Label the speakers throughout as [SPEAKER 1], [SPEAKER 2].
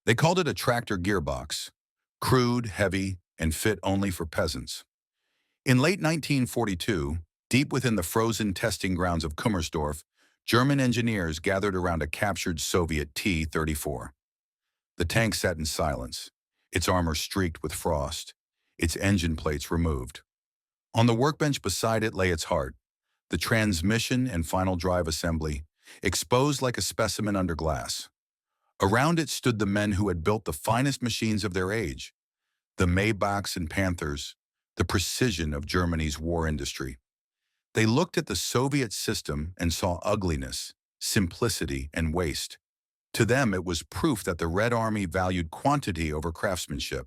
[SPEAKER 1] They called it a tractor gearbox, crude, heavy, and fit only for peasants. In late 1942, deep within the frozen testing grounds of Kummersdorf, German engineers gathered around a captured Soviet T-34. The tank sat in silence, its armor streaked with frost, its engine plates removed. On the workbench beside it lay its heart, the transmission and final drive assembly, exposed like a specimen under glass. Around it stood the men who had built the finest machines of their age, the Maybachs and Panthers, the precision of Germany's war industry. They looked at the Soviet system and saw ugliness, simplicity, and waste. To them, it was proof that the Red Army valued quantity over craftsmanship.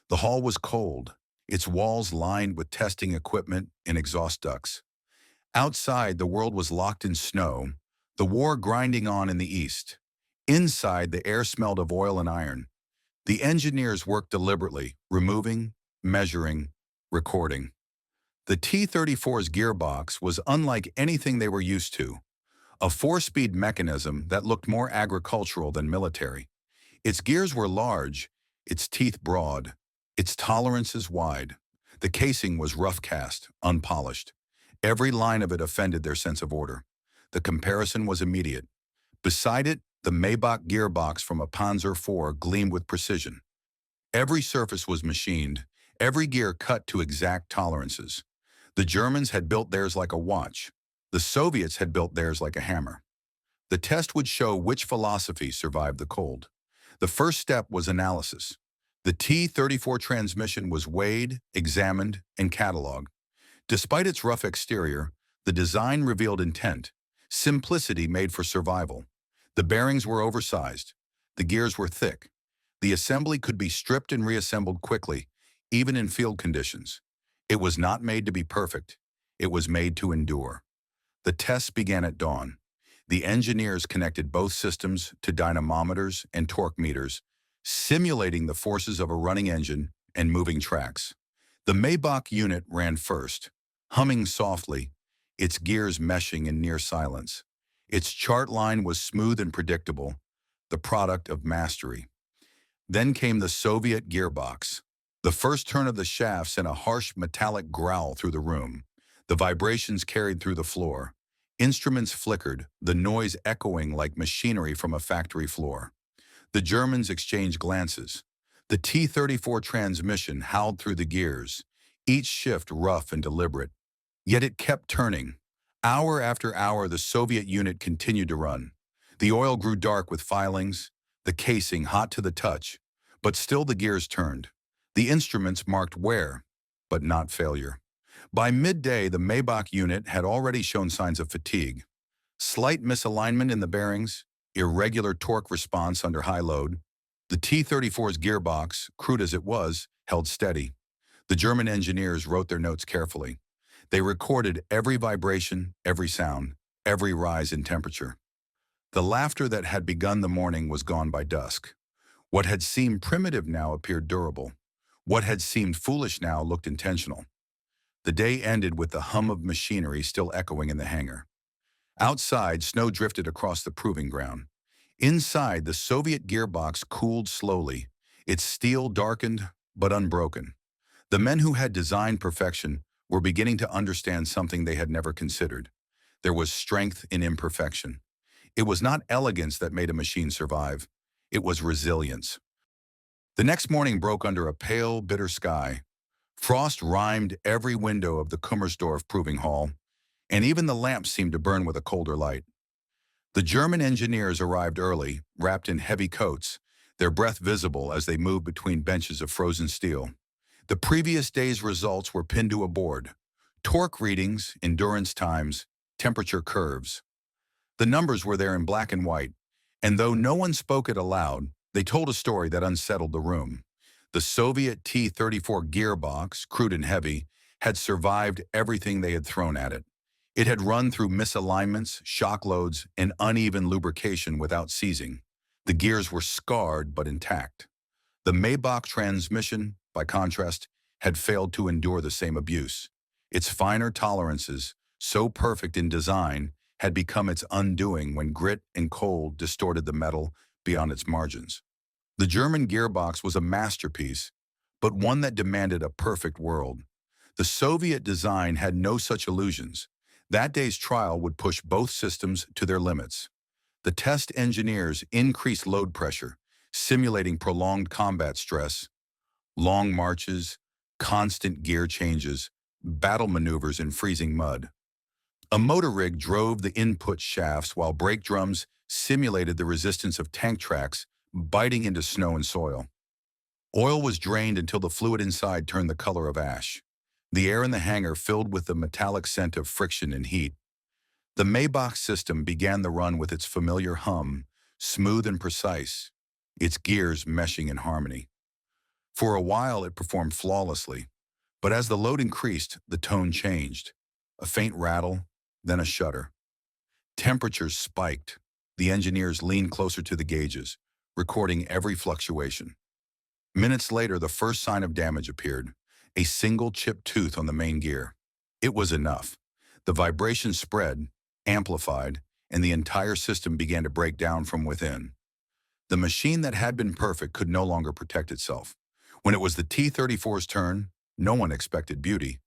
[SPEAKER 1] The hall was cold, its walls lined with testing equipment and exhaust ducts. Outside, the world was locked in snow, the war grinding on in the east. Inside, the air smelled of oil and iron. The engineers worked deliberately, removing, measuring, recording. The T-34's gearbox was unlike anything they were used to, a four-speed mechanism that looked more agricultural than military. Its gears were large, its teeth broad, its tolerances wide. The casing was rough cast, unpolished. Every line of it offended their sense of order. The comparison was immediate. Beside it, the Maybach gearbox from a Panzer IV gleamed with precision. Every surface was machined, every gear cut to exact tolerances. The Germans had built theirs like a watch. The Soviets had built theirs like a hammer. The test would show which philosophy survived the cold. The first step was analysis. The T-34 transmission was weighed, examined, and cataloged. Despite its rough exterior, the design revealed intent, simplicity made for survival. The bearings were oversized. The gears were thick. The assembly could be stripped and reassembled quickly, even in field conditions. It was not made to be perfect. It was made to endure. The tests began at dawn. The engineers connected both systems to dynamometers and torque meters, simulating the forces of a running engine and moving tracks. The Maybach unit ran first, humming softly, its gears meshing in near silence. Its chart line was smooth and predictable, the product of mastery. Then came the Soviet gearbox. The first turn of the shaft sent a harsh metallic growl through the room. The vibrations carried through the floor. Instruments flickered, the noise echoing like machinery from a factory floor. The Germans exchanged glances. The T-34 transmission howled through the gears, each shift rough and deliberate. Yet it kept turning. Hour after hour, the Soviet unit continued to run. The oil grew dark with filings, the casing hot to the touch, but still the gears turned. The instruments marked wear, but not failure. By midday, the Maybach unit had already shown signs of fatigue. Slight misalignment in the bearings, irregular torque response under high load. The T-34's gearbox, crude as it was, held steady. The German engineers wrote their notes carefully. They recorded every vibration, every sound, every rise in temperature. The laughter that had begun the morning was gone by dusk. What had seemed primitive now appeared durable. What had seemed foolish now looked intentional. The day ended with the hum of machinery still echoing in the hangar. Outside, snow drifted across the proving ground. Inside, the Soviet gearbox cooled slowly, its steel darkened but unbroken. The men who had designed perfection were beginning to understand something they had never considered. There was strength in imperfection. It was not elegance that made a machine survive. It was resilience. The next morning broke under a pale, bitter sky. Frost rimed every window of the Kummersdorf proving hall, and even the lamps seemed to burn with a colder light. The German engineers arrived early, wrapped in heavy coats, their breath visible as they moved between benches of frozen steel. The previous day's results were pinned to a board. Torque readings, endurance times, temperature curves. The numbers were there in black and white, and though no one spoke it aloud, they told a story that unsettled the room. The Soviet T-34 gearbox, crude and heavy, had survived everything they had thrown at it. It had run through misalignments, shock loads, and uneven lubrication without seizing. The gears were scarred but intact. The Maybach transmission, by contrast, had failed to endure the same abuse. Its finer tolerances, so perfect in design, had become its undoing when grit and cold distorted the metal beyond its margins. The German gearbox was a masterpiece, but one that demanded a perfect world. The Soviet design had no such illusions. That day's trial would push both systems to their limits. The test engineers increased load pressure, simulating prolonged combat stress, long marches, constant gear changes, battle maneuvers in freezing mud. A motor rig drove the input shafts while brake drums simulated the resistance of tank tracks biting into snow and soil. Oil was drained until the fluid inside turned the color of ash. The air in the hangar filled with the metallic scent of friction and heat. The Maybach system began the run with its familiar hum, smooth and precise, its gears meshing in harmony. For a while it performed flawlessly, but as the load increased, the tone changed. A faint rattle, then a shudder. Temperatures spiked. The engineers leaned closer to the gauges, recording every fluctuation. Minutes later, the first sign of damage appeared, a single chipped tooth on the main gear. It was enough. The vibration spread, amplified, and the entire system began to break down from within. The machine that had been perfect could no longer protect itself. When it was the T-34's turn, no one expected beauty.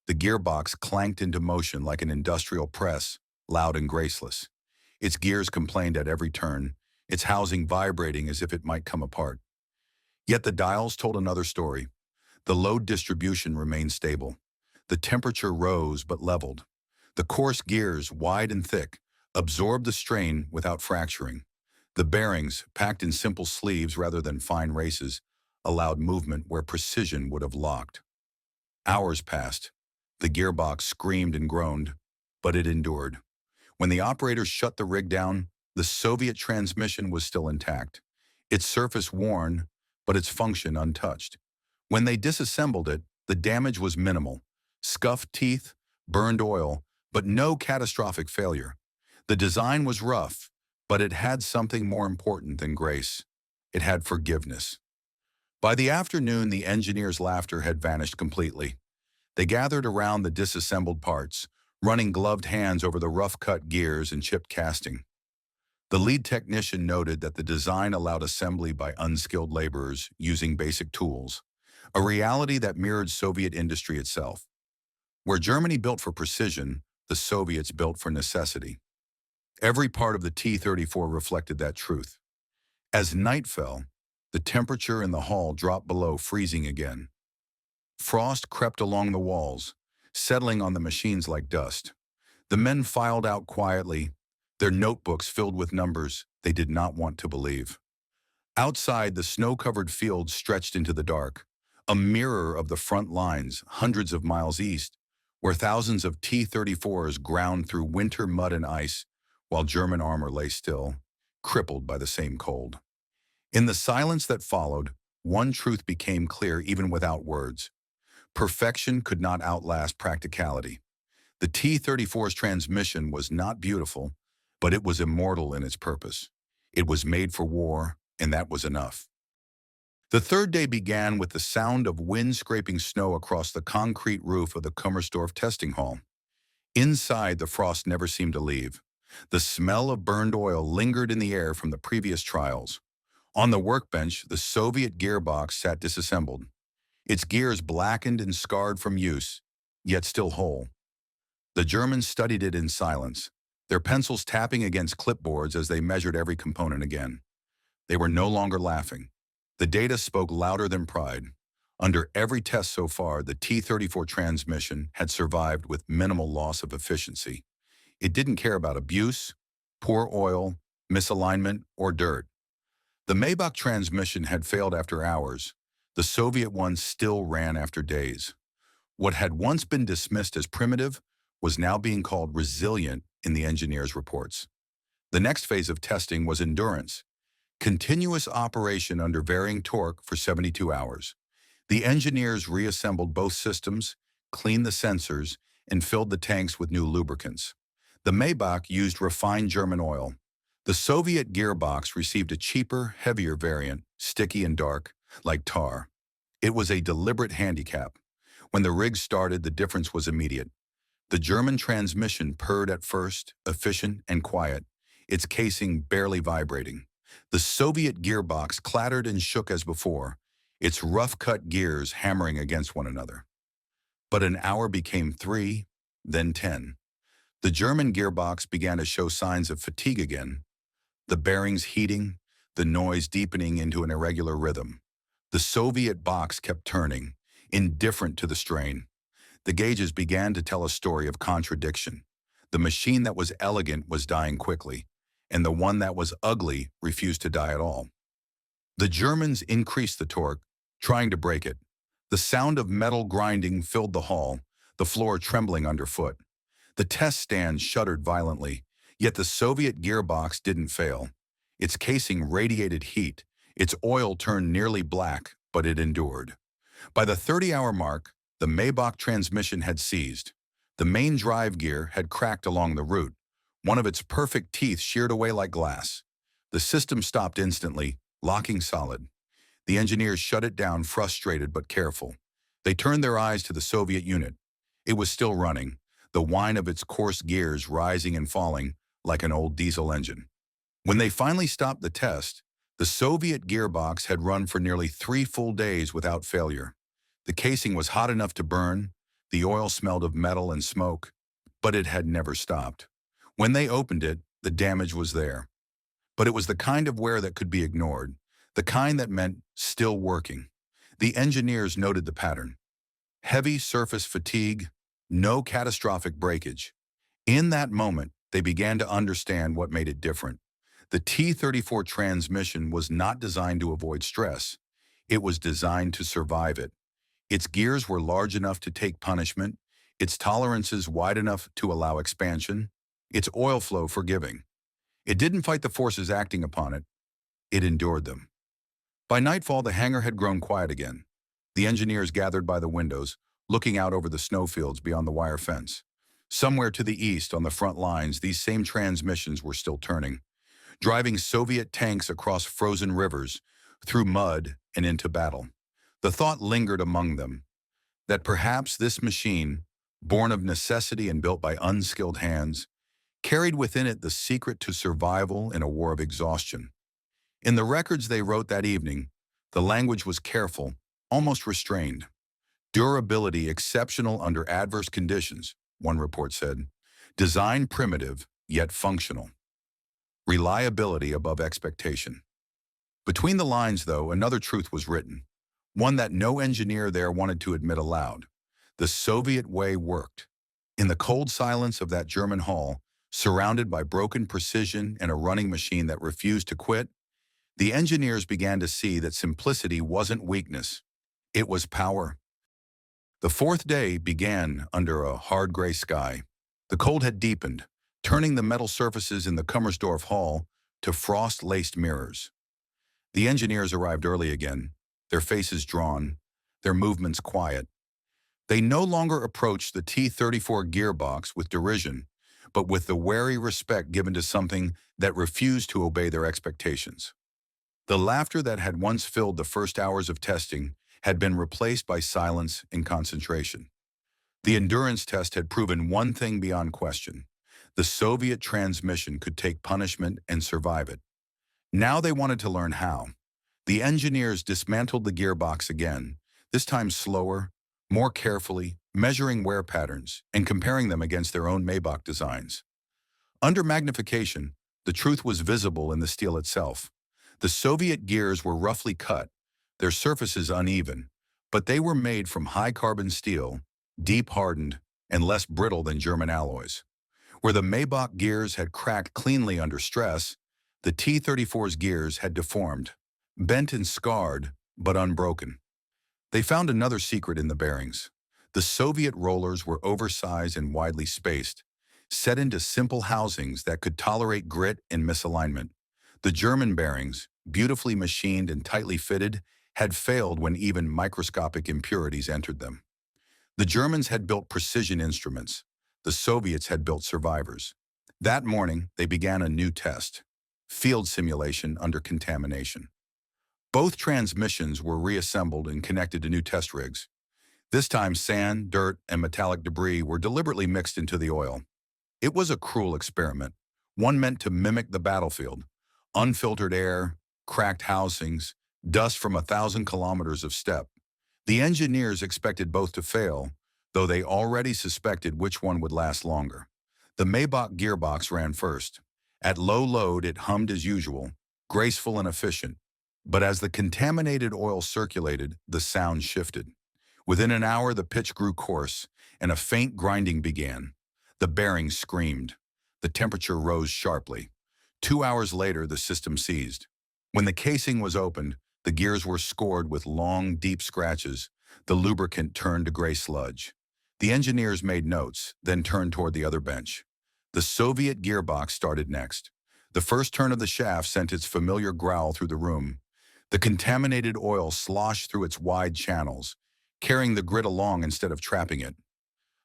[SPEAKER 1] The gearbox clanked into motion like an industrial press, loud and graceless. Its gears complained at every turn, its housing vibrating as if it might come apart. Yet the dials told another story. The load distribution remained stable. The temperature rose but leveled. The coarse gears, wide and thick, absorbed the strain without fracturing. The bearings, packed in simple sleeves rather than fine races, allowed movement where precision would have locked. Hours passed. The gearbox screamed and groaned, but it endured. When the operators shut the rig down, the Soviet transmission was still intact, its surface worn, but its function untouched. When they disassembled it, the damage was minimal. Scuffed teeth, burned oil, but no catastrophic failure. The design was rough, but it had something more important than grace. It had forgiveness. By the afternoon, the engineers' laughter had vanished completely. They gathered around the disassembled parts, running gloved hands over the rough-cut gears and chipped casting. The lead technician noted that the design allowed assembly by unskilled laborers using basic tools, a reality that mirrored Soviet industry itself. Where Germany built for precision, the Soviets built for necessity. Every part of the T-34 reflected that truth. As night fell, the temperature in the hall dropped below freezing again. Frost crept along the walls, settling on the machines like dust. The men filed out quietly, their notebooks filled with numbers they did not want to believe. Outside, the snow-covered fields stretched into the dark, a mirror of the front lines hundreds of miles east, where thousands of T-34s ground through winter mud and ice, while German armor lay still, crippled by the same cold. In the silence that followed, one truth became clear even without words. Perfection could not outlast practicality. The T-34's transmission was not beautiful, but it was immortal in its purpose. It was made for war, and that was enough. The third day began with the sound of wind scraping snow across the concrete roof of the Kummersdorf testing hall. Inside, the frost never seemed to leave. The smell of burned oil lingered in the air from the previous trials. On the workbench, the Soviet gearbox sat disassembled, its gears blackened and scarred from use, yet still whole. The Germans studied it in silence, their pencils tapping against clipboards as they measured every component again. They were no longer laughing. The data spoke louder than pride. Under every test so far, the T-34 transmission had survived with minimal loss of efficiency. It didn't care about abuse, poor oil, misalignment, or dirt. The Maybach transmission had failed after hours. The Soviet one still ran after days. What had once been dismissed as primitive was now being called resilient in the engineers' reports. The next phase of testing was endurance, continuous operation under varying torque for 72 hours. The engineers reassembled both systems, cleaned the sensors, and filled the tanks with new lubricants. The Maybach used refined German oil. The Soviet gearbox received a cheaper, heavier variant, sticky and dark, like tar. It was a deliberate handicap. When the rig started, the difference was immediate. The German transmission purred at first, efficient and quiet, its casing barely vibrating. The Soviet gearbox clattered and shook as before, its rough-cut gears hammering against one another. But an hour became 3, then 10. The German gearbox began to show signs of fatigue again, the bearings heating, the noise deepening into an irregular rhythm. The Soviet box kept turning, indifferent to the strain. The gauges began to tell a story of contradiction. The machine that was elegant was dying quickly, and the one that was ugly refused to die at all. The Germans increased the torque, trying to break it. The sound of metal grinding filled the hall, the floor trembling underfoot. The test stand shuddered violently, yet the Soviet gearbox didn't fail. Its casing radiated heat, its oil turned nearly black, but it endured. By the 30-hour mark, the Maybach transmission had seized. The main drive gear had cracked along the root, one of its perfect teeth sheared away like glass. The system stopped instantly, locking solid. The engineers shut it down, frustrated but careful. They turned their eyes to the Soviet unit. It was still running, the whine of its coarse gears rising and falling like an old diesel engine. When they finally stopped the test, the Soviet gearbox had run for nearly 3 full days without failure. The casing was hot enough to burn, the oil smelled of metal and smoke, but it had never stopped. When they opened it, the damage was there. But it was the kind of wear that could be ignored, the kind that meant still working. The engineers noted the pattern. Heavy surface fatigue, no catastrophic breakage. In that moment, they began to understand what made it different. The T-34 transmission was not designed to avoid stress. It was designed to survive it. Its gears were large enough to take punishment, its tolerances wide enough to allow expansion, its oil flow forgiving. It didn't fight the forces acting upon it. It endured them. By nightfall, the hangar had grown quiet again. The engineers gathered by the windows, looking out over the snowfields beyond the wire fence. Somewhere to the east, on the front lines, these same transmissions were still turning, driving Soviet tanks across frozen rivers, through mud and into battle. The thought lingered among them that perhaps this machine, born of necessity and built by unskilled hands, carried within it the secret to survival in a war of exhaustion. In the records they wrote that evening, the language was careful, almost restrained. Durability exceptional under adverse conditions, one report said. Design primitive, yet functional. Reliability above expectation. Between the lines, though, another truth was written, one that no engineer there wanted to admit aloud. The Soviet way worked. In the cold silence of that German hall, surrounded by broken precision and a running machine that refused to quit, the engineers began to see that simplicity wasn't weakness. It was power. The fourth day began under a hard gray sky. The cold had deepened, turning the metal surfaces in the Kummersdorf hall to frost-laced mirrors. The engineers arrived early again, their faces drawn, their movements quiet. They no longer approached the T-34 gearbox with derision, but with the wary respect given to something that refused to obey their expectations. The laughter that had once filled the first hours of testing had been replaced by silence and concentration. The endurance test had proven one thing beyond question. The Soviet transmission could take punishment and survive it. Now they wanted to learn how. The engineers dismantled the gearbox again, this time slower, more carefully, measuring wear patterns and comparing them against their own Maybach designs. Under magnification, the truth was visible in the steel itself. The Soviet gears were roughly cut, their surfaces uneven, but they were made from high-carbon steel, deep-hardened, and less brittle than German alloys. Where the Maybach gears had cracked cleanly under stress, the T-34's gears had deformed, bent and scarred, but unbroken. They found another secret in the bearings. The Soviet rollers were oversized and widely spaced, set into simple housings that could tolerate grit and misalignment. The German bearings, beautifully machined and tightly fitted, had failed when even microscopic impurities entered them. The Germans had built precision instruments. The Soviets had built survivors. That morning, they began a new test, field simulation under contamination. Both transmissions were reassembled and connected to new test rigs. This time, sand, dirt, and metallic debris were deliberately mixed into the oil. It was a cruel experiment, one meant to mimic the battlefield. Unfiltered air, cracked housings, dust from 1,000 kilometers of step. The engineers expected both to fail, though they already suspected which one would last longer. The Maybach gearbox ran first. At low load, it hummed as usual, graceful and efficient. But as the contaminated oil circulated, the sound shifted. Within an hour, the pitch grew coarse, and a faint grinding began. The bearings screamed. The temperature rose sharply. 2 hours later, the system seized. When the casing was opened, the gears were scored with long, deep scratches. The lubricant turned to gray sludge. The engineers made notes, then turned toward the other bench. The Soviet gearbox started next. The first turn of the shaft sent its familiar growl through the room. The contaminated oil sloshed through its wide channels, carrying the grit along instead of trapping it.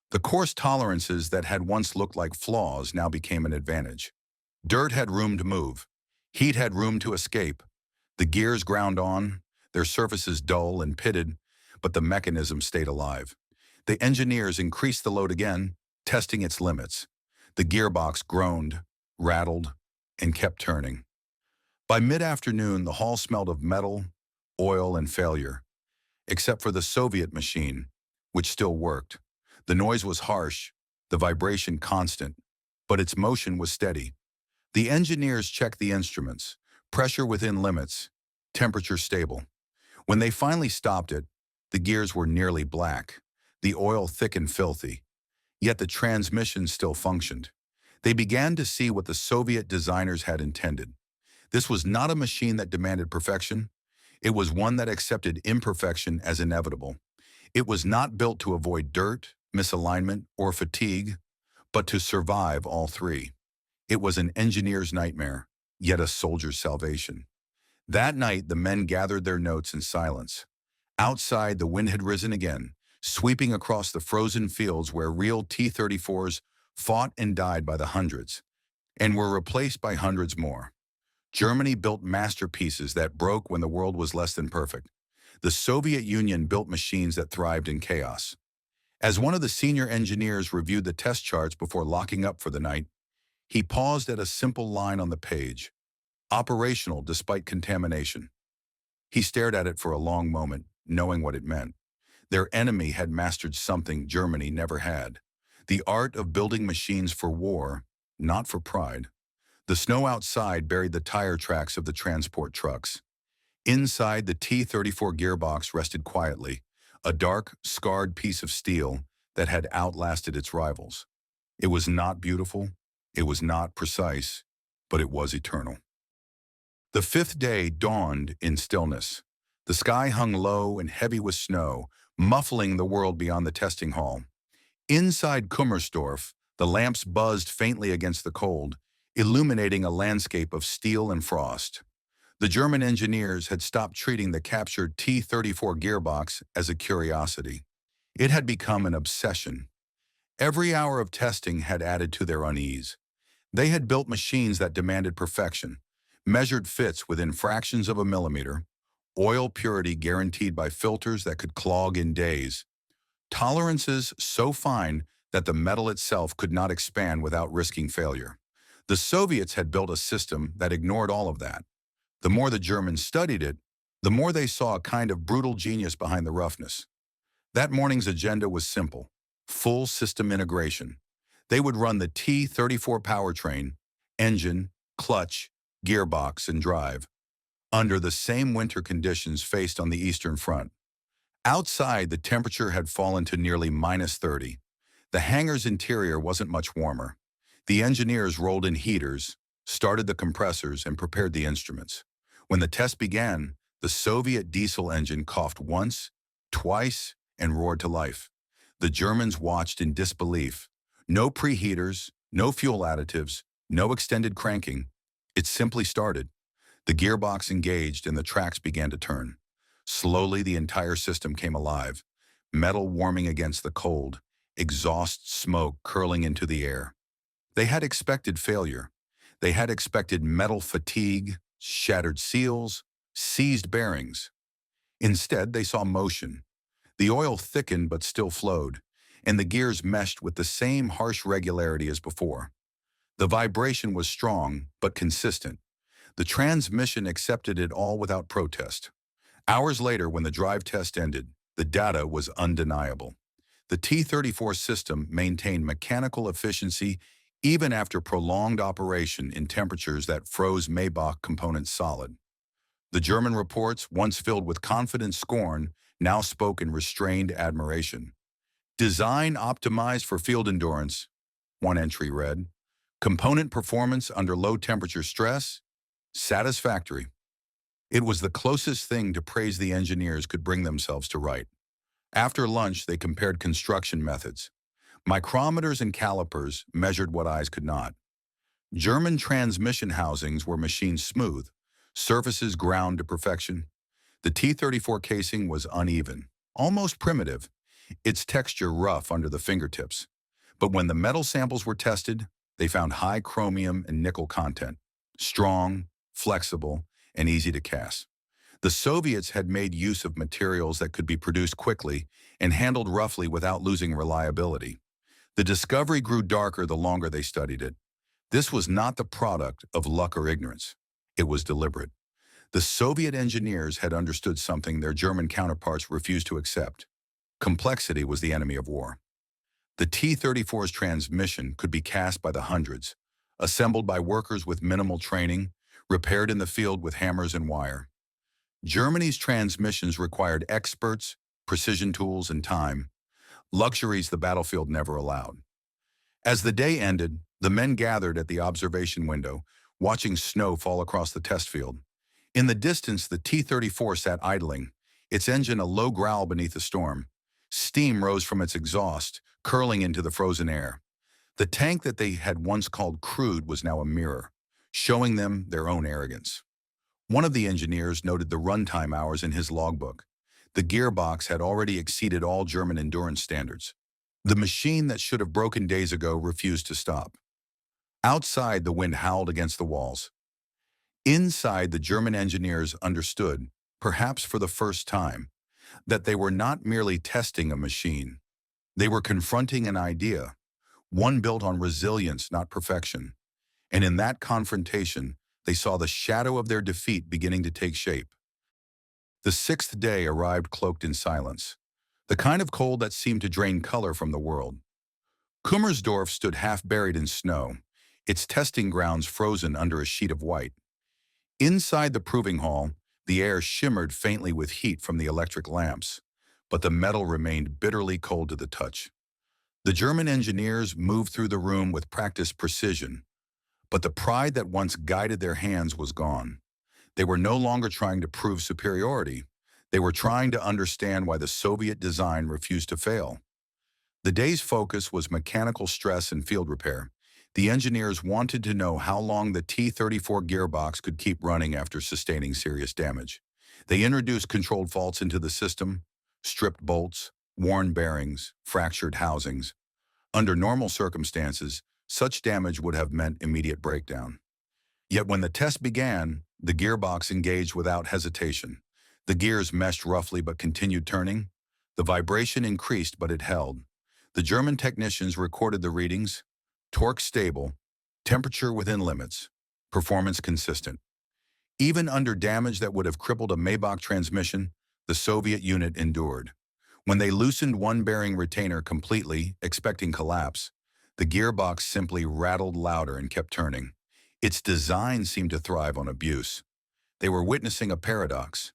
[SPEAKER 1] The coarse tolerances that had once looked like flaws now became an advantage. Dirt had room to move. Heat had room to escape. The gears ground on, their surfaces dull and pitted, but the mechanism stayed alive. The engineers increased the load again, testing its limits. The gearbox groaned, rattled, and kept turning. By mid-afternoon, the hall smelled of metal, oil, and failure, except for the Soviet machine, which still worked. The noise was harsh, the vibration constant, but its motion was steady. The engineers checked the instruments, pressure within limits, temperature stable. When they finally stopped it, the gears were nearly black, the oil thick and filthy. Yet the transmission still functioned. They began to see what the Soviet designers had intended. This was not a machine that demanded perfection. It was one that accepted imperfection as inevitable. It was not built to avoid dirt, misalignment, or fatigue, but to survive all three. It was an engineer's nightmare, yet a soldier's salvation. That night, the men gathered their notes in silence. Outside, the wind had risen again, sweeping across the frozen fields where real T-34s fought and died by the hundreds, and were replaced by hundreds more. Germany built masterpieces that broke when the world was less than perfect. The Soviet Union built machines that thrived in chaos. As one of the senior engineers reviewed the test charts before locking up for the night, he paused at a simple line on the page: operational despite contamination. He stared at it for a long moment, knowing what it meant. Their enemy had mastered something Germany never had: the art of building machines for war, not for pride. The snow outside buried the tire tracks of the transport trucks. Inside, the T-34 gearbox rested quietly, a dark, scarred piece of steel that had outlasted its rivals. It was not beautiful, it was not precise, but it was eternal. The fifth day dawned in stillness. The sky hung low and heavy with snow, muffling the world beyond the testing hall. Inside Kummersdorf, the lamps buzzed faintly against the cold, illuminating a landscape of steel and frost. The German engineers had stopped treating the captured T-34 gearbox as a curiosity. It had become an obsession. Every hour of testing had added to their unease. They had built machines that demanded perfection, measured fits within fractions of a millimeter, oil purity guaranteed by filters that could clog in days, tolerances so fine that the metal itself could not expand without risking failure. The Soviets had built a system that ignored all of that. The more the Germans studied it, the more they saw a kind of brutal genius behind the roughness. That morning's agenda was simple: full system integration. They would run the T-34 powertrain, engine, clutch, gearbox, and drive under the same winter conditions faced on the Eastern Front. Outside, the temperature had fallen to nearly -30. The hangar's interior wasn't much warmer. The engineers rolled in heaters, started the compressors, and prepared the instruments. When the test began, the Soviet diesel engine coughed once, twice, and roared to life. The Germans watched in disbelief. No preheaters, no fuel additives, no extended cranking. It simply started. The gearbox engaged and the tracks began to turn. Slowly, the entire system came alive, metal warming against the cold, exhaust smoke curling into the air. They had expected failure. They had expected metal fatigue, shattered seals, seized bearings. Instead, they saw motion. The oil thickened but still flowed, and the gears meshed with the same harsh regularity as before. The vibration was strong but consistent. The transmission accepted it all without protest. Hours later, when the drive test ended, the data was undeniable. The T-34 system maintained mechanical efficiency even after prolonged operation in temperatures that froze Maybach components solid. The German reports, once filled with confident scorn, now spoke in restrained admiration. Design optimized for field endurance, one entry read. Component performance under low temperature stress, satisfactory. It was the closest thing to praise the engineers could bring themselves to write. After lunch, they compared construction methods. Micrometers and calipers measured what eyes could not. German transmission housings were machined smooth, surfaces ground to perfection. The T-34 casing was uneven, almost primitive, its texture rough under the fingertips. But when the metal samples were tested, they found high chromium and nickel content, strong, flexible, and easy to cast. The Soviets had made use of materials that could be produced quickly and handled roughly without losing reliability. The discovery grew darker the longer they studied it. This was not the product of luck or ignorance. It was deliberate. The Soviet engineers had understood something their German counterparts refused to accept. Complexity was the enemy of war. The T-34's transmission could be cast by the hundreds, assembled by workers with minimal training, repaired in the field with hammers and wire. Germany's transmissions required experts, precision tools, and time, luxuries the battlefield never allowed. As the day ended, the men gathered at the observation window, watching snow fall across the test field. In the distance, the T-34 sat idling, its engine a low growl beneath the storm. Steam rose from its exhaust, curling into the frozen air. The tank that they had once called crude was now a mirror, showing them their own arrogance. One of the engineers noted the runtime hours in his logbook. The gearbox had already exceeded all German endurance standards. The machine that should have broken days ago refused to stop. Outside, the wind howled against the walls. Inside, the German engineers understood, perhaps for the first time, that they were not merely testing a machine. They were confronting an idea, one built on resilience, not perfection. And in that confrontation, they saw the shadow of their defeat beginning to take shape. The sixth day arrived cloaked in silence, the kind of cold that seemed to drain color from the world. Kummersdorf stood half buried in snow, its testing grounds frozen under a sheet of white. Inside the proving hall, the air shimmered faintly with heat from the electric lamps, but the metal remained bitterly cold to the touch. The German engineers moved through the room with practiced precision, but the pride that once guided their hands was gone. They were no longer trying to prove superiority. They were trying to understand why the Soviet design refused to fail. The day's focus was mechanical stress and field repair. The engineers wanted to know how long the T-34 gearbox could keep running after sustaining serious damage. They introduced controlled faults into the system, stripped bolts, worn bearings, fractured housings. Under normal circumstances, such damage would have meant immediate breakdown. Yet when the test began, the gearbox engaged without hesitation. The gears meshed roughly but continued turning. The vibration increased, but it held. The German technicians recorded the readings: torque stable, temperature within limits, performance consistent. Even under damage that would have crippled a Maybach transmission, the Soviet unit endured. When they loosened one bearing retainer completely, expecting collapse, the gearbox simply rattled louder and kept turning. Its design seemed to thrive on abuse. They were witnessing a paradox.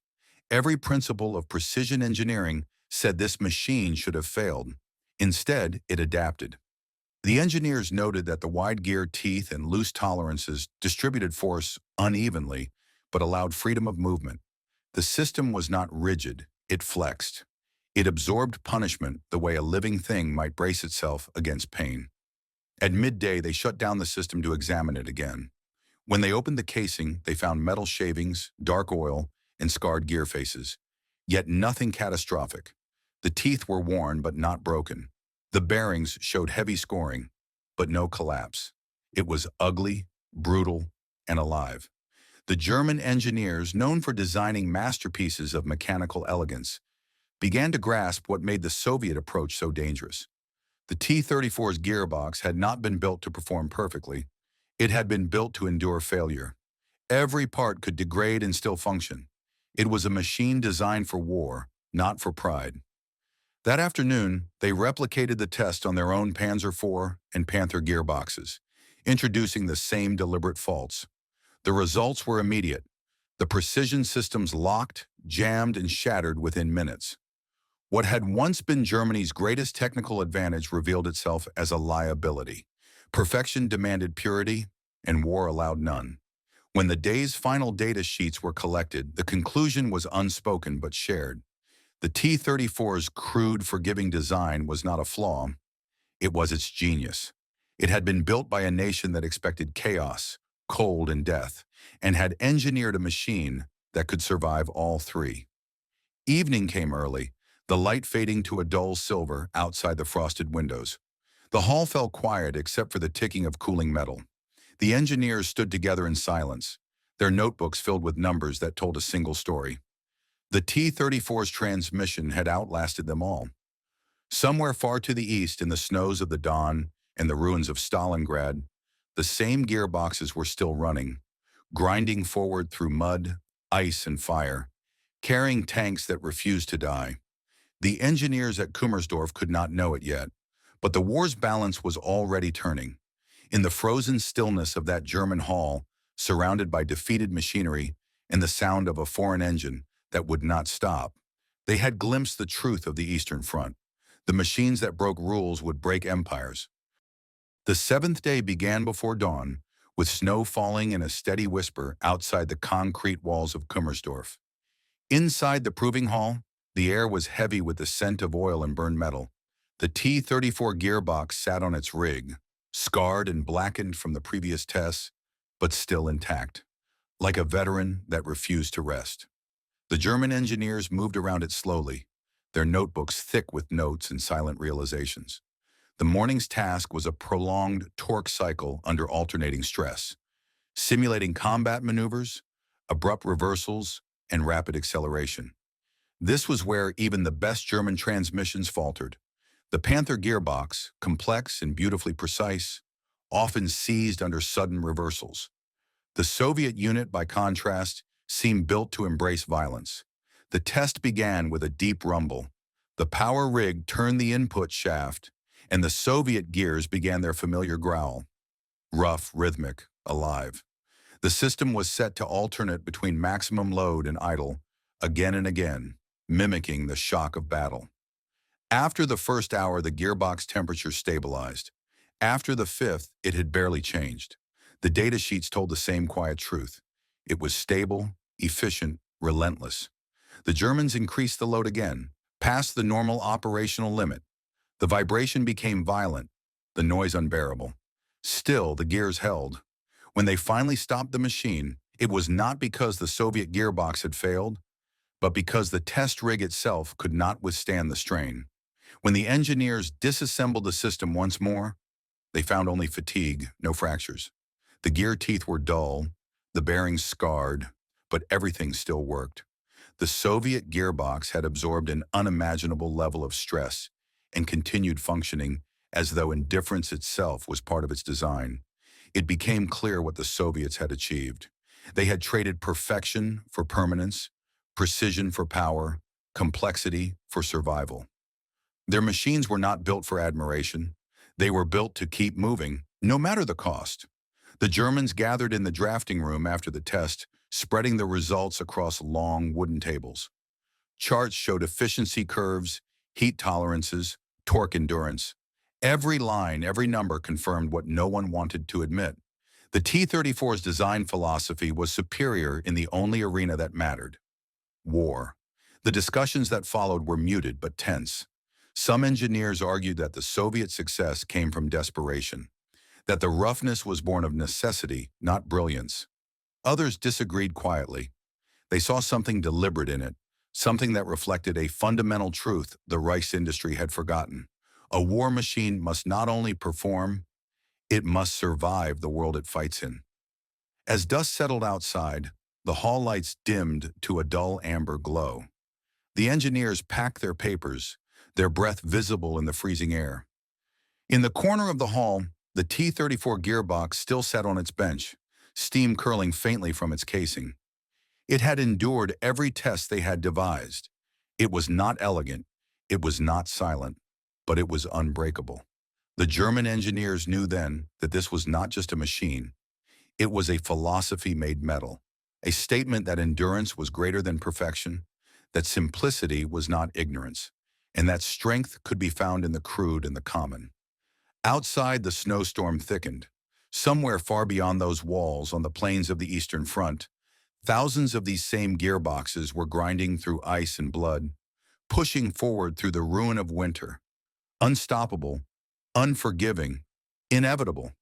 [SPEAKER 1] Every principle of precision engineering said this machine should have failed. Instead, it adapted. The engineers noted that the wide gear teeth and loose tolerances distributed force unevenly, but allowed freedom of movement. The system was not rigid, it flexed. It absorbed punishment the way a living thing might brace itself against pain. At midday, they shut down the system to examine it again. When they opened the casing, they found metal shavings, dark oil, and scarred gear faces. Yet nothing catastrophic. The teeth were worn but not broken. The bearings showed heavy scoring, but no collapse. It was ugly, brutal, and alive. The German engineers, known for designing masterpieces of mechanical elegance, began to grasp what made the Soviet approach so dangerous. The T-34's gearbox had not been built to perform perfectly. It had been built to endure failure. Every part could degrade and still function. It was a machine designed for war, not for pride. That afternoon, they replicated the test on their own Panzer IV and Panther gearboxes, introducing the same deliberate faults. The results were immediate. The precision systems locked, jammed, and shattered within minutes. What had once been Germany's greatest technical advantage revealed itself as a liability. Perfection demanded purity, and war allowed none. When the day's final data sheets were collected, the conclusion was unspoken but shared. The T-34's crude, forgiving design was not a flaw, it was its genius. It had been built by a nation that expected chaos, cold, and death, and had engineered a machine that could survive all three. Evening came early, the light fading to a dull silver outside the frosted windows. The hall fell quiet except for the ticking of cooling metal. The engineers stood together in silence, their notebooks filled with numbers that told a single story. The T-34's transmission had outlasted them all. Somewhere far to the east, in the snows of the Don and the ruins of Stalingrad, the same gearboxes were still running, grinding forward through mud, ice, and fire, carrying tanks that refused to die. The engineers at Kummersdorf could not know it yet, but the war's balance was already turning. In the frozen stillness of that German hall, surrounded by defeated machinery and the sound of a foreign engine that would not stop, they had glimpsed the truth of the Eastern Front. The machines that broke rules would break empires. The seventh day began before dawn, with snow falling in a steady whisper outside the concrete walls of Kummersdorf. Inside the proving hall, the air was heavy with the scent of oil and burned metal. The T-34 gearbox sat on its rig, scarred and blackened from the previous tests, but still intact, like a veteran that refused to rest. The German engineers moved around it slowly, their notebooks thick with notes and silent realizations. The morning's task was a prolonged torque cycle under alternating stress, simulating combat maneuvers, abrupt reversals, and rapid acceleration. This was where even the best German transmissions faltered. The Panther gearbox, complex and beautifully precise, often seized under sudden reversals. The Soviet unit, by contrast, seemed built to embrace violence. The test began with a deep rumble. The power rig turned the input shaft, and the Soviet gears began their familiar growl. Rough, rhythmic, alive. The system was set to alternate between maximum load and idle, again and again, mimicking the shock of battle. After the first hour, the gearbox temperature stabilized. After the fifth, it had barely changed. The data sheets told the same quiet truth. It was stable, efficient, relentless. The Germans increased the load again, past the normal operational limit. The vibration became violent, the noise unbearable. Still, the gears held. When they finally stopped the machine, it was not because the Soviet gearbox had failed, but because the test rig itself could not withstand the strain. When the engineers disassembled the system once more, they found only fatigue, no fractures. The gear teeth were dull, the bearings scarred, but everything still worked. The Soviet gearbox had absorbed an unimaginable level of stress and continued functioning as though indifference itself was part of its design. It became clear what the Soviets had achieved. They had traded perfection for permanence, precision for power, complexity for survival. Their machines were not built for admiration. They were built to keep moving, no matter the cost. The Germans gathered in the drafting room after the test, spreading the results across long wooden tables. Charts showed efficiency curves, heat tolerances, torque endurance. Every line, every number confirmed what no one wanted to admit. The T-34's design philosophy was superior in the only arena that mattered: war. The discussions that followed were muted but tense. Some engineers argued that the Soviet success came from desperation, that the roughness was born of necessity, not brilliance. Others disagreed quietly. They saw something deliberate in it, something that reflected a fundamental truth the Reich's industry had forgotten. A war machine must not only perform, it must survive the world it fights in. As dust settled outside, the hall lights dimmed to a dull amber glow. The engineers packed their papers, their breath visible in the freezing air. In the corner of the hall, the T-34 gearbox still sat on its bench, steam curling faintly from its casing. It had endured every test they had devised. It was not elegant, it was not silent, but it was unbreakable. The German engineers knew then that this was not just a machine. It was a philosophy made metal, a statement that endurance was greater than perfection, that simplicity was not ignorance, and that strength could be found in the crude and the common. Outside, the snowstorm thickened. Somewhere far beyond those walls on the plains of the Eastern Front, thousands of these same gearboxes were grinding through ice and blood, pushing forward through the ruin of winter, unstoppable, unforgiving, inevitable.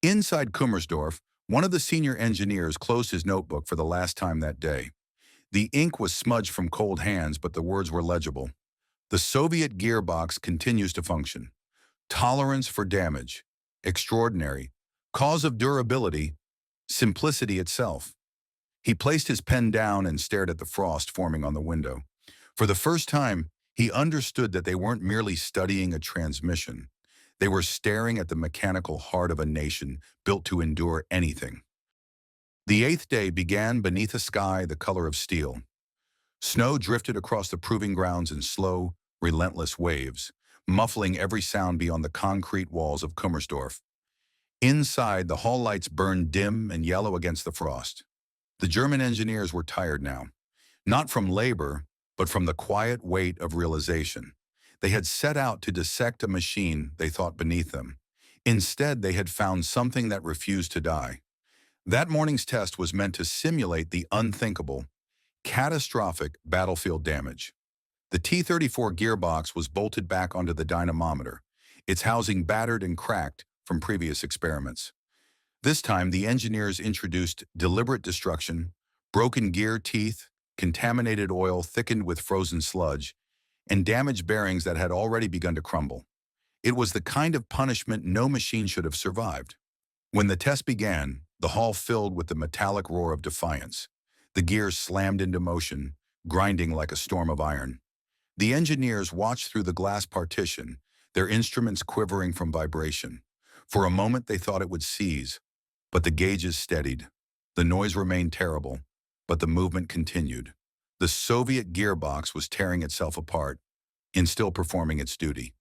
[SPEAKER 1] Inside Kummersdorf, one of the senior engineers closed his notebook for the last time that day. The ink was smudged from cold hands, but the words were legible. The Soviet gearbox continues to function. Tolerance for damage. Extraordinary. Cause of durability. Simplicity itself. He placed his pen down and stared at the frost forming on the window. For the first time, he understood that they weren't merely studying a transmission. They were staring at the mechanical heart of a nation built to endure anything. The eighth day began beneath a sky the color of steel. Snow drifted across the proving grounds in slow, relentless waves, muffling every sound beyond the concrete walls of Kummersdorf. Inside, the hall lights burned dim and yellow against the frost. The German engineers were tired now, not from labor, but from the quiet weight of realization. They had set out to dissect a machine they thought beneath them. Instead, they had found something that refused to die. That morning's test was meant to simulate the unthinkable, catastrophic battlefield damage. The T-34 gearbox was bolted back onto the dynamometer, its housing battered and cracked from previous experiments. This time, the engineers introduced deliberate destruction, broken gear teeth, contaminated oil thickened with frozen sludge, and damaged bearings that had already begun to crumble. It was the kind of punishment no machine should have survived. When the test began, the hall filled with the metallic roar of defiance. The gears slammed into motion, grinding like a storm of iron. The engineers watched through the glass partition, their instruments quivering from vibration. For a moment they thought it would seize, but the gauges steadied. The noise remained terrible, but the movement continued. The Soviet gearbox was tearing itself apart, and still performing its duty.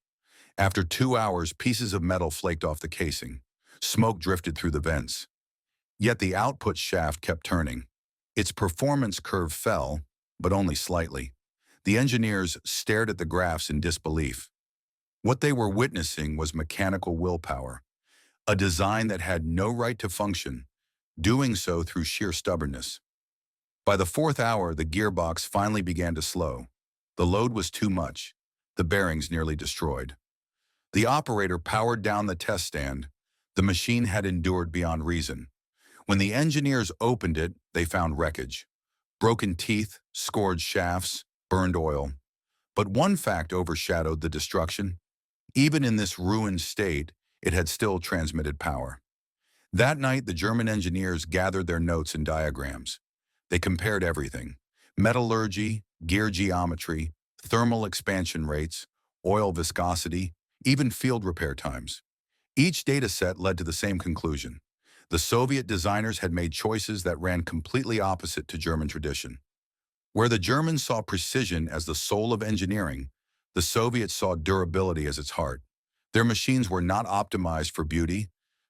[SPEAKER 1] After 2 hours, pieces of metal flaked off the casing. Smoke drifted through the vents. Yet the output shaft kept turning. Its performance curve fell, but only slightly. The engineers stared at the graphs in disbelief. What they were witnessing was mechanical willpower, a design that had no right to function, doing so through sheer stubbornness. By the fourth hour, the gearbox finally began to slow. The load was too much, the bearings nearly destroyed. The operator powered down the test stand. The machine had endured beyond reason. When the engineers opened it, they found wreckage. Broken teeth, scored shafts, burned oil. But one fact overshadowed the destruction. Even in this ruined state, it had still transmitted power. That night, the German engineers gathered their notes and diagrams. They compared everything: metallurgy, gear geometry, thermal expansion rates, oil viscosity, even field repair times. Each data set led to the same conclusion. The Soviet designers had made choices that ran completely opposite to German tradition. Where the Germans saw precision as the soul of engineering, the Soviets saw durability as its heart. Their machines were not optimized for beauty,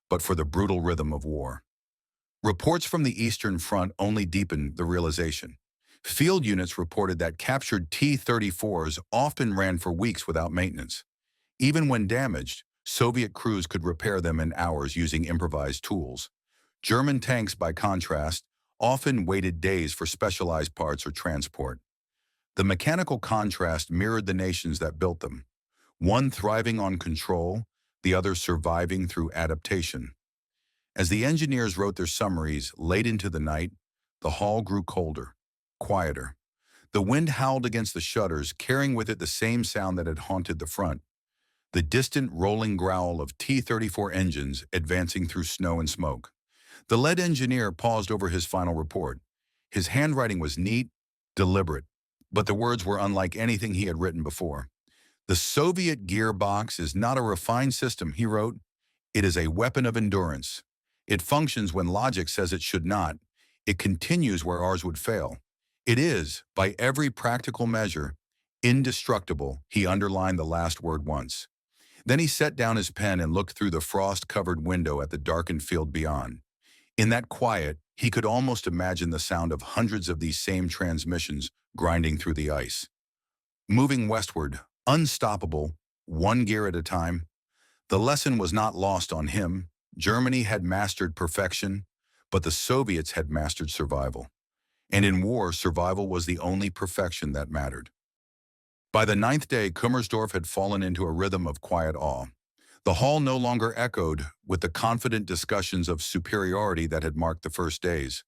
[SPEAKER 1] but for the brutal rhythm of war. Reports from the Eastern Front only deepened the realization. Field units reported that captured T-34s often ran for weeks without maintenance. Even when damaged, Soviet crews could repair them in hours using improvised tools. German tanks, by contrast, often waited days for specialized parts or transport. The mechanical contrast mirrored the nations that built them, one thriving on control, the other surviving through adaptation. As the engineers wrote their summaries late into the night, the hall grew colder, quieter. The wind howled against the shutters, carrying with it the same sound that had haunted the front: the distant rolling growl of T-34 engines advancing through snow and smoke. The lead engineer paused over his final report. His handwriting was neat, deliberate, but the words were unlike anything he had written before. "The Soviet gearbox is not a refined system," he wrote. "It is a weapon of endurance. It functions when logic says it should not. It continues where ours would fail. It is, by every practical measure, indestructible. He underlined the last word once. Then he set down his pen and looked through the frost-covered window at the darkened field beyond. In that quiet, he could almost imagine the sound of hundreds of these same transmissions grinding through the ice. Moving westward, unstoppable, one gear at a time. The lesson was not lost on him. Germany had mastered perfection, but the Soviets had mastered survival. And in war, survival was the only perfection that mattered. By the ninth day, Kummersdorf had fallen into a rhythm of quiet awe. The hall no longer echoed with the confident discussions of superiority that had marked the first days.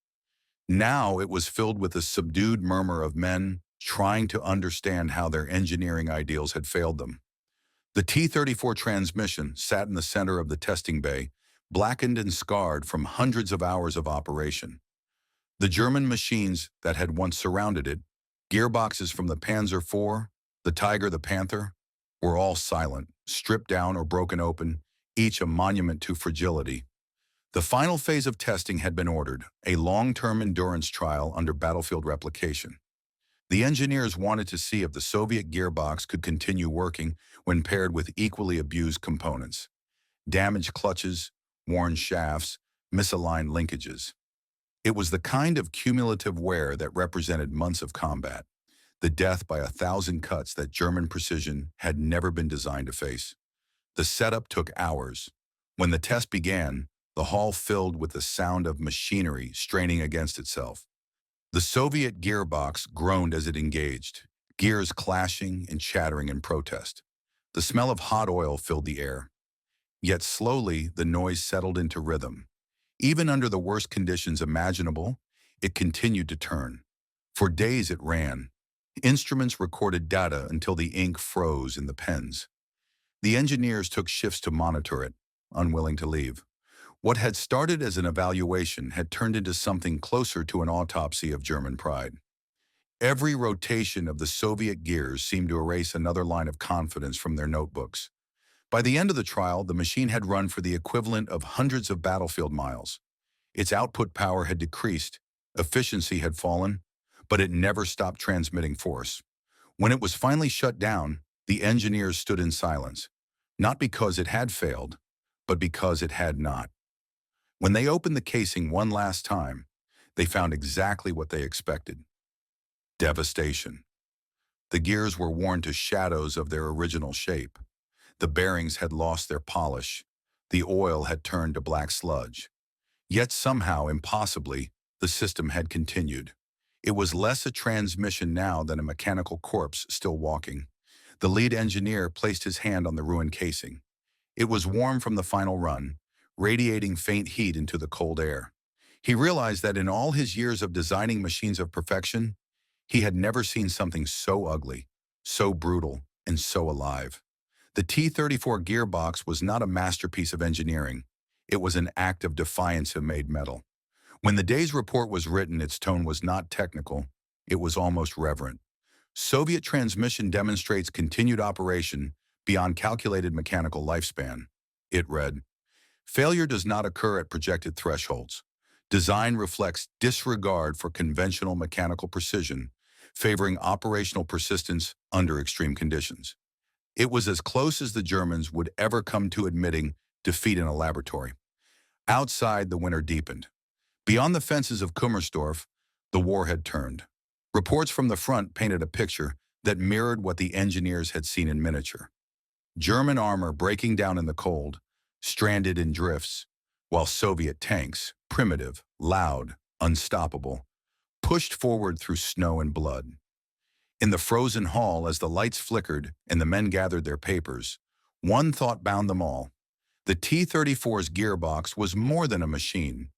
[SPEAKER 1] Now it was filled with a subdued murmur of men trying to understand how their engineering ideals had failed them. The T-34 transmission sat in the center of the testing bay, blackened and scarred from hundreds of hours of operation. The German machines that had once surrounded it, gearboxes from the Panzer IV, the Tiger, the Panther, were all silent, stripped down or broken open, each a monument to fragility. The final phase of testing had been ordered, a long-term endurance trial under battlefield replication. The engineers wanted to see if the Soviet gearbox could continue working when paired with equally abused components. Damaged clutches, worn shafts, misaligned linkages. It was the kind of cumulative wear that represented months of combat, the death by 1,000 cuts that German precision had never been designed to face. The setup took hours. When the test began, the hall filled with the sound of machinery straining against itself. The Soviet gearbox groaned as it engaged, gears clashing and chattering in protest. The smell of hot oil filled the air. Yet slowly, the noise settled into rhythm. Even under the worst conditions imaginable, it continued to turn. For days it ran. Instruments recorded data until the ink froze in the pens. The engineers took shifts to monitor it, unwilling to leave. What had started as an evaluation had turned into something closer to an autopsy of German pride. Every rotation of the Soviet gears seemed to erase another line of confidence from their notebooks. By the end of the trial, the machine had run for the equivalent of hundreds of battlefield miles. Its output power had decreased, efficiency had fallen, but it never stopped transmitting force. When it was finally shut down, the engineers stood in silence, not because it had failed, but because it had not. When they opened the casing one last time, they found exactly what they expected: devastation. The gears were worn to shadows of their original shape. The bearings had lost their polish. The oil had turned to black sludge. Yet somehow, impossibly, the system had continued. It was less a transmission now than a mechanical corpse still walking. The lead engineer placed his hand on the ruined casing. It was warm from the final run, radiating faint heat into the cold air. He realized that in all his years of designing machines of perfection, he had never seen something so ugly, so brutal, and so alive. The T-34 gearbox was not a masterpiece of engineering. It was an act of defiance of made metal. When the day's report was written, its tone was not technical. It was almost reverent. Soviet transmission demonstrates continued operation beyond calculated mechanical lifespan. It read, "Failure does not occur at projected thresholds. Design reflects disregard for conventional mechanical precision, favoring operational persistence under extreme conditions." It was as close as the Germans would ever come to admitting defeat in a laboratory. Outside, the winter deepened. Beyond the fences of Kummersdorf, the war had turned. Reports from the front painted a picture that mirrored what the engineers had seen in miniature. German armor breaking down in the cold, stranded in drifts, while Soviet tanks, primitive, loud, unstoppable, pushed forward through snow and blood. In the frozen hall, as the lights flickered and the men gathered their papers, one thought bound them all. The T-34's gearbox was more than a machine.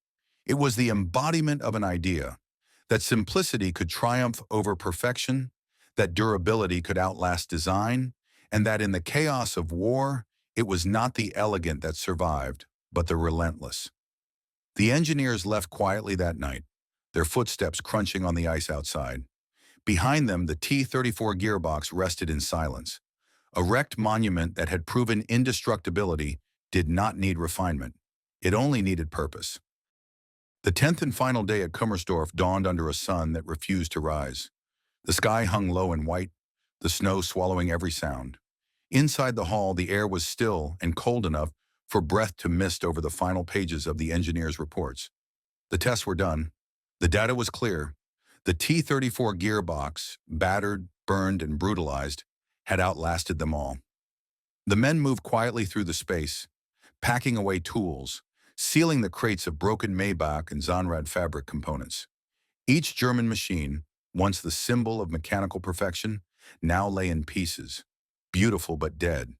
[SPEAKER 1] It was the embodiment of an idea, that simplicity could triumph over perfection, that durability could outlast design, and that in the chaos of war, it was not the elegant that survived, but the relentless. The engineers left quietly that night, their footsteps crunching on the ice outside. Behind them, the T-34 gearbox rested in silence. A wrecked monument that had proven indestructibility did not need refinement. It only needed purpose. The 10th and final day at Kummersdorf dawned under a sun that refused to rise. The sky hung low and white, the snow swallowing every sound. Inside the hall, the air was still and cold enough for breath to mist over the final pages of the engineers' reports. The tests were done. The data was clear. The T-34 gearbox, battered, burned, and brutalized, had outlasted them all. The men moved quietly through the space, packing away tools, sealing the crates of broken Maybach and Zonrad fabric components. Each German machine, once the symbol of mechanical perfection, now lay in pieces, beautiful but dead.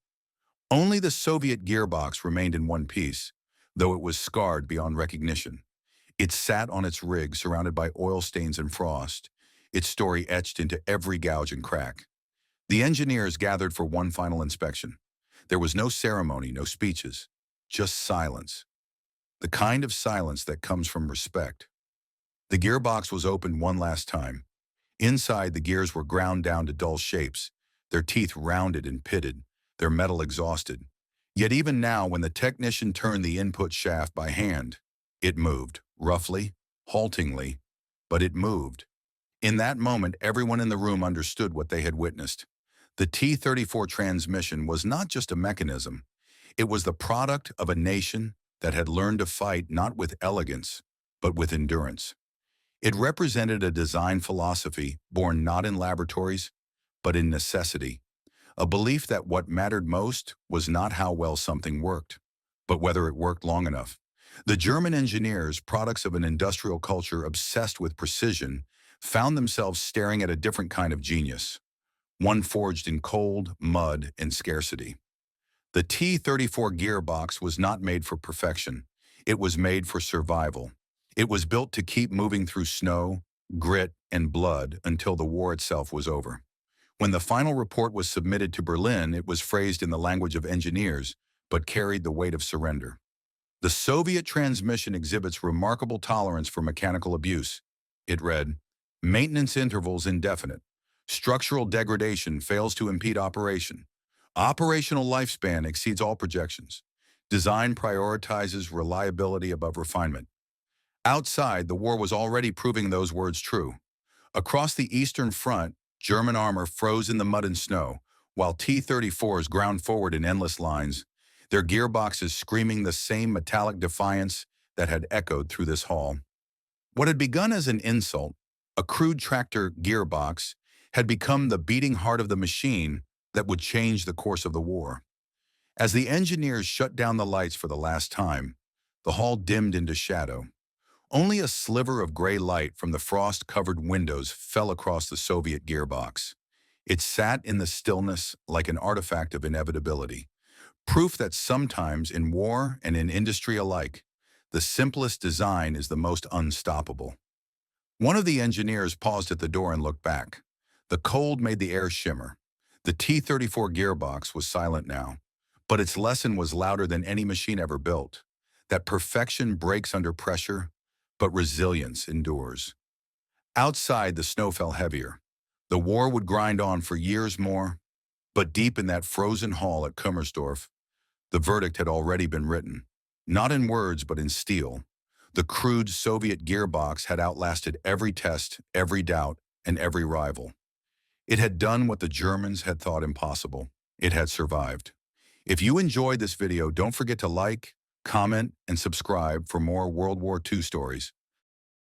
[SPEAKER 1] Only the Soviet gearbox remained in one piece, though it was scarred beyond recognition. It sat on its rig, surrounded by oil stains and frost, its story etched into every gouge and crack. The engineers gathered for one final inspection. There was no ceremony, no speeches, just silence. The kind of silence that comes from respect. The gearbox was opened one last time. Inside, the gears were ground down to dull shapes, their teeth rounded and pitted, their metal exhausted. Yet even now, when the technician turned the input shaft by hand, it moved, roughly, haltingly, but it moved. In that moment, everyone in the room understood what they had witnessed. The T-34 transmission was not just a mechanism. It was the product of a nation that had learned to fight not with elegance, but with endurance. It represented a design philosophy born not in laboratories, but in necessity. A belief that what mattered most was not how well something worked, but whether it worked long enough. The German engineers, products of an industrial culture obsessed with precision, found themselves staring at a different kind of genius, one forged in cold, mud, and scarcity. The T-34 gearbox was not made for perfection. It was made for survival. It was built to keep moving through snow, grit, and blood until the war itself was over. When the final report was submitted to Berlin, it was phrased in the language of engineers, but carried the weight of surrender. The Soviet transmission exhibits remarkable tolerance for mechanical abuse. It read, "Maintenance intervals indefinite. Structural degradation fails to impede operation. Operational lifespan exceeds all projections. Design prioritizes reliability above refinement." Outside, the war was already proving those words true. Across the Eastern Front, German armor froze in the mud and snow, while T-34s ground forward in endless lines, their gearboxes screaming the same metallic defiance that had echoed through this hall. What had begun as an insult, a crude tractor gearbox, had become the beating heart of the machine that would change the course of the war. As the engineers shut down the lights for the last time, the hall dimmed into shadow. Only a sliver of gray light from the frost-covered windows fell across the Soviet gearbox. It sat in the stillness like an artifact of inevitability, proof that sometimes in war and in industry alike, the simplest design is the most unstoppable. One of the engineers paused at the door and looked back. The cold made the air shimmer. The T-34 gearbox was silent now, but its lesson was louder than any machine ever built. That perfection breaks under pressure, but resilience endures. Outside, the snow fell heavier. The war would grind on for years more, but deep in that frozen hall at Kummersdorf, the verdict had already been written. Not in words, but in steel. The crude Soviet gearbox had outlasted every test, every doubt, and every rival. It had done what the Germans had thought impossible. It had survived. If you enjoyed this video, don't forget to like, comment, and subscribe for more World War II stories.